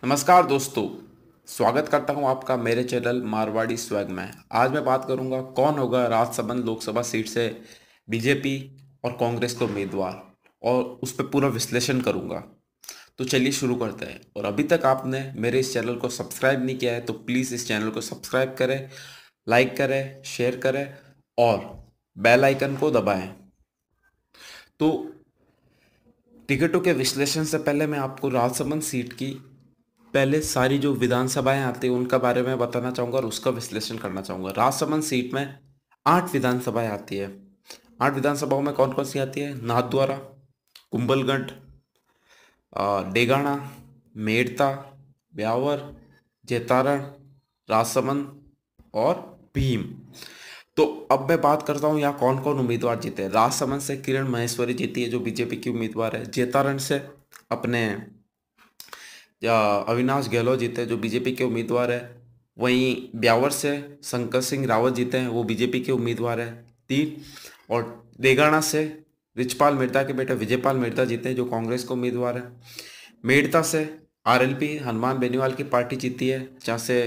नमस्कार दोस्तों। स्वागत करता हूं आपका मेरे चैनल मारवाड़ी स्वैग में। आज मैं बात करूंगा कौन होगा राजसमंद लोकसभा सीट से बीजेपी और कांग्रेस के उम्मीदवार, और उस पर पूरा विश्लेषण करूंगा। तो चलिए शुरू करते हैं। और अभी तक आपने मेरे इस चैनल को सब्सक्राइब नहीं किया है तो प्लीज़ इस चैनल को सब्सक्राइब करें, लाइक करें, शेयर करें और बेल आइकन को दबाएं। तो टिकटों के विश्लेषण से पहले मैं आपको राजसमंद सीट की पहले सारी जो विधानसभाएं आती हैं उनका बारे में बताना चाहूँगा और उसका विश्लेषण करना चाहूँगा। राजसमंद सीट में 8 विधानसभाएं आती है। 8 विधानसभाओं में कौन कौन सी आती है? नाथद्वारा, कुंभलगढ़, डेगाना, मेड़ता, ब्यावर, जैतारण, राजसमंद और भीम। तो अब मैं बात करता हूँ यहाँ कौन कौन उम्मीदवार जीते हैं। राजसमंद से किरण माहेश्वरी जीती है जो बीजेपी की उम्मीदवार है। जैतारण से अपने या अविनाश गहलोत जीते हैं जो बीजेपी के उम्मीदवार है। वहीं ब्यावर से शंकर सिंह रावत जीते हैं, वो बीजेपी के उम्मीदवार है। तीन। और देगाना से रिचपाल मेड़ता के बेटे विजयपाल मेड़ता जीते हैं जो कांग्रेस के उम्मीदवार है। मेड़ता से आरएलपी हनुमान बेनीवाल की पार्टी जीती है, जहाँ से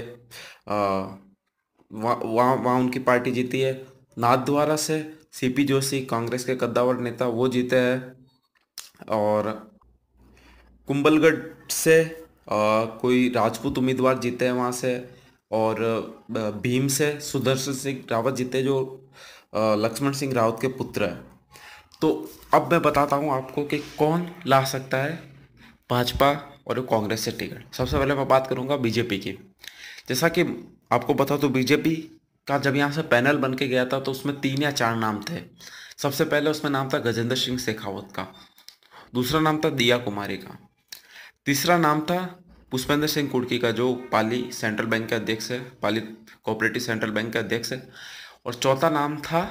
वहाँ उनकी पार्टी जीती है। नाथद्वारा से सीपी जोशी कांग्रेस के कद्दावर नेता वो जीते हैं। और कुंभलगढ़ से कोई राजपूत उम्मीदवार जीते हैं वहाँ से। और भीम से सुदर्शन सिंह रावत जीते जो लक्ष्मण सिंह रावत के पुत्र हैं। तो अब मैं बताता हूँ आपको कि कौन ला सकता है भाजपा और कांग्रेस से टिकट। सबसे पहले मैं बात करूँगा बीजेपी की। जैसा कि आपको पता तो बीजेपी का जब यहाँ से पैनल बन के गया था तो उसमें 3 या 4 नाम थे। सबसे पहले उसमें नाम था गजेंद्र सिंह शेखावत का, दूसरा नाम था दिया कुमारी का, तीसरा नाम था पुष्पेंद्र सिंह कुर्की का जो पाली सेंट्रल बैंक के अध्यक्ष है, पाली कोऑपरेटिव सेंट्रल बैंक के अध्यक्ष है, और चौथा नाम था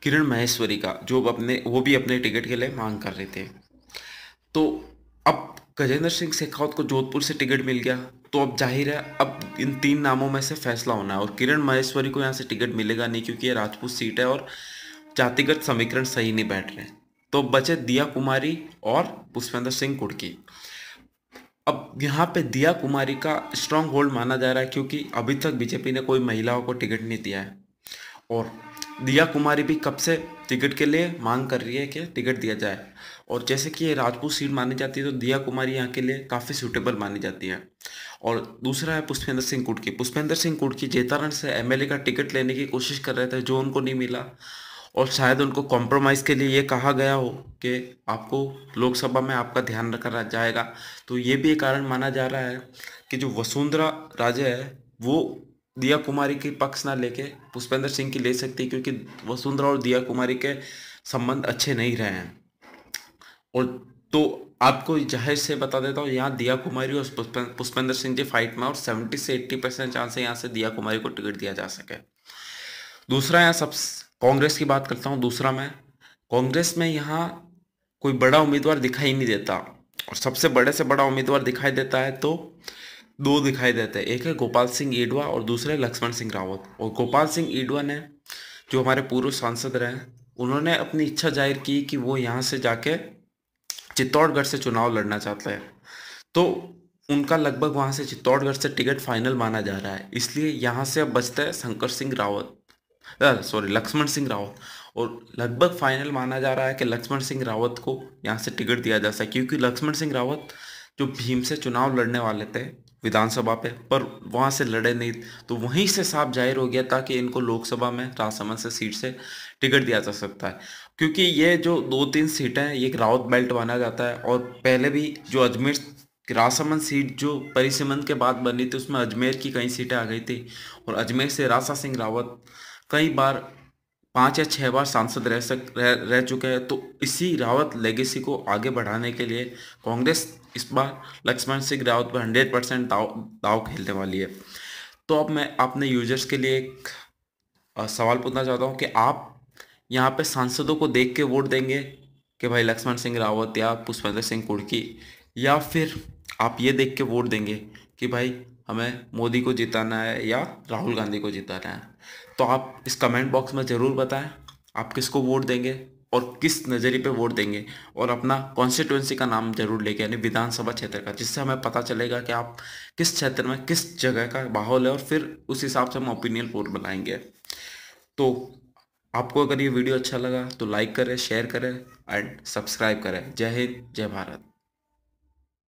किरण महेश्वरी का जो वो भी अपने टिकट के लिए मांग कर रहे थे। तो अब गजेंद्र सिंह शेखावत को जोधपुर से टिकट मिल गया, तो अब जाहिर है अब इन 3 नामों में से फैसला होना है। और किरण महेश्वरी को यहाँ से टिकट मिलेगा नहीं क्योंकि ये राजपूत सीट है और जातिगत समीकरण सही नहीं बैठ रहे। तो बचे दिया कुमारी और पुष्पेंद्र सिंह कुर्की। अब यहाँ पे दिया कुमारी का स्ट्रांग होल्ड माना जा रहा है क्योंकि अभी तक बीजेपी ने कोई महिलाओं को टिकट नहीं दिया है। और दिया कुमारी भी कब से टिकट के लिए मांग कर रही है कि टिकट दिया जाए। और जैसे कि ये राजपूत सीट मानी जाती है तो दिया कुमारी यहाँ के लिए काफ़ी सूटेबल मानी जाती है। और दूसरा है पुष्पेंद्र सिंह कुर्की। पुष्पेंद्र सिंह कुर्की जैतारण से एमएलए का टिकट लेने की कोशिश कर रहे थे जो उनको नहीं मिला। और शायद उनको कॉम्प्रोमाइज़ के लिए ये कहा गया हो कि आपको लोकसभा में आपका ध्यान रखा जाएगा। तो ये भी एक कारण माना जा रहा है कि जो वसुंधरा राजे है वो दिया कुमारी के पक्ष ना लेके पुष्पेंद्र सिंह की ले सकती है क्योंकि वसुंधरा और दिया कुमारी के संबंध अच्छे नहीं रहे हैं। और तो आपको जाहिर से बता देता हूँ यहाँ दिया कुमारी और पुष्पेंद्र सिंह जी फाइट में, और 70 से 80% चांस है यहाँ से दिया कुमारी को टिकट दिया जा सके। दूसरा यहाँ सब कांग्रेस की बात करता हूँ। दूसरा मैं कांग्रेस में यहाँ कोई बड़ा उम्मीदवार दिखाई नहीं देता, और सबसे बड़े से बड़ा उम्मीदवार दिखाई देता है तो दो दिखाई देते हैं। एक है गोपाल सिंह ईडवा और दूसरा है लक्ष्मण सिंह रावत। और गोपाल सिंह ईडवा ने जो हमारे पूर्व सांसद रहे उन्होंने अपनी इच्छा जाहिर की कि वो यहाँ से जाके चित्तौड़गढ़ से चुनाव लड़ना चाहते हैं। तो उनका लगभग वहाँ से चित्तौड़गढ़ से टिकट फाइनल माना जा रहा है, इसलिए यहाँ से अब बचता है शंकर सिंह रावत, सॉरी लक्ष्मण सिंह रावत। और लगभग फाइनल माना जा रहा है कि लक्ष्मण सिंह रावत को यहाँ से टिकट दिया जा सकता है क्योंकि लक्ष्मण सिंह रावत जो भीम से चुनाव लड़ने वाले थे विधानसभा पे, पर वहाँ से लड़े नहीं, तो वहीं से साफ जाहिर हो गया था कि इनको लोकसभा में राजसमंद से सीट से टिकट दिया जा सकता है। क्योंकि ये जो 2-3 सीटें हैं ये एक रावत बेल्ट माना जाता है। और पहले भी जो अजमेर राजसमंद सीट जो परिसीमन के बाद बनी थी उसमें अजमेर की कई सीटें आ गई थी, और अजमेर से राजा सिंह रावत कई बार 5 या 6 बार सांसद रह चुके हैं। तो इसी रावत लेगेसी को आगे बढ़ाने के लिए कांग्रेस इस बार लक्ष्मण सिंह रावत पर 100% दाव खेलने वाली है। तो अब मैं अपने यूजर्स के लिए एक सवाल पूछना चाहता हूँ कि आप यहाँ पे सांसदों को देख के वोट देंगे कि भाई लक्ष्मण सिंह रावत या पुष्पेंद्र सिंह कुर्की, या फिर आप ये देख के वोट देंगे कि भाई हमें मोदी को जिताना है या राहुल गांधी को जिताना है। तो आप इस कमेंट बॉक्स में ज़रूर बताएं आप किसको वोट देंगे। और किस नज़रिए पे वोट देंगे, और अपना कॉन्स्टिट्यूंसी का नाम जरूर लेके, यानी विधानसभा क्षेत्र का, जिससे हमें पता चलेगा कि आप किस क्षेत्र में किस जगह का माहौल है, और फिर उस हिसाब से हम ओपिनियन पोल बनाएंगे। तो आपको अगर ये वीडियो अच्छा लगा तो लाइक करें, शेयर करें एंड सब्सक्राइब करें। जय हिंद, जय भारत।